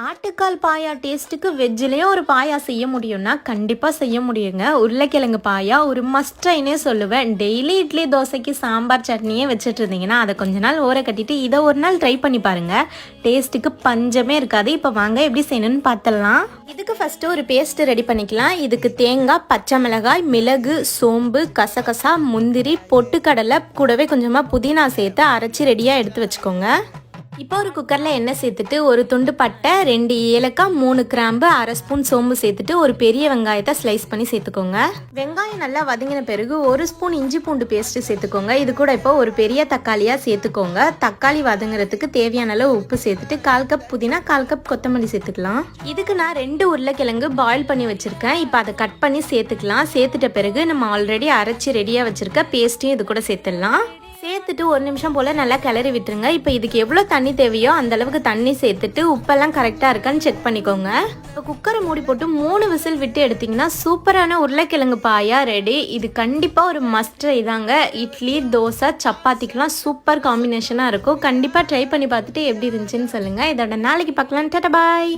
ஆட்டுக்கால் பாயா டேஸ்ட்டுக்கு வெஜ்ஜிலேயே ஒரு பாயா செய்ய முடியும்னா கண்டிப்பாக செய்ய முடியுங்க. உருளைக்கிழங்கு பாயா ஒரு மஸ்ட்ரைனே சொல்லுவேன். டெய்லி இட்லி தோசைக்கு சாம்பார் சட்னியே வச்சுட்டு இருந்தீங்கன்னா அதை கொஞ்ச நாள் ஊற கட்டிட்டு இதை ஒரு நாள் ட்ரை பண்ணி பாருங்கள். டேஸ்ட்டுக்கு பஞ்சமே இருக்காது. இப்போ வாங்க எப்படி செய்யணும்னு பார்த்துடலாம். இதுக்கு ஃபஸ்ட்டு ஒரு பேஸ்ட்டு ரெடி பண்ணிக்கலாம். இதுக்கு தேங்காய், பச்சை மிளகாய், மிளகு, சோம்பு, கசகசா, முந்திரி, பொட்டுக்கடலை கூடவே கொஞ்சமாக புதினா சேர்த்து அரைச்சி ரெடியாக எடுத்து வச்சுக்கோங்க. இப்போ ஒரு குக்கரில் எண்ணெய் சேர்த்துட்டு ஒரு துண்டு பட்டை, 2 ஏலக்காய், 3 கிராம்பு, அரை ஸ்பூன் சோம்பு சேர்த்துட்டு ஒரு பெரிய வெங்காயத்தை ஸ்லைஸ் பண்ணி சேர்த்துக்கோங்க. வெங்காயம் நல்லா வதங்கின பிறகு 1 ஸ்பூன் இஞ்சி பூண்டு பேஸ்ட்டு சேர்த்துக்கோங்க. இது கூட இப்போ ஒரு பெரிய தக்காளியாக சேர்த்துக்கோங்க. தக்காளி வதங்குறதுக்கு தேவையான அளவு உப்பு சேர்த்துட்டு 1/4 கப் புதினா, 1/4 கப் கொத்தமல்லி சேர்த்துக்கலாம். இதுக்கு நான் 2 உருளைக்கிழங்கு பாயில் பண்ணி வச்சுருக்கேன். இப்போ அதை கட் பண்ணி சேர்த்துக்கலாம். சேர்த்துட்ட பிறகு நம்ம ஆல்ரெடி அரைச்சி ரெடியாக வச்சுருக்க பேஸ்ட்டையும் இது கூட சேர்த்துடலாம். சேர்த்துட்டு 1 நிமிஷம் போல் நல்லா கிளறி விட்டுருங்க. இப்போ இதுக்கு எவ்வளோ தண்ணி தேவையோ அந்த அளவுக்கு தண்ணி சேர்த்துட்டு உப்பெல்லாம் கரெக்டாக இருக்கான்னு செக் பண்ணிக்கோங்க. இப்போ குக்கரை மூடி போட்டு 3 விசில் விட்டு எடுத்திங்கன்னா சூப்பரான உருளைக்கிழங்கு பாயா ரெடி. இது கண்டிப்பாக ஒரு மஸ்ட் இதாங்க. இட்லி, தோசை, சப்பாத்திக்கெலாம் சூப்பர் காம்பினேஷனாக இருக்கும். கண்டிப்பாக ட்ரை பண்ணி பார்த்துட்டு எப்படி இருந்துச்சுன்னு சொல்லுங்கள். இதோட நாளைக்கு பார்க்கலாம். டாடா பாய்.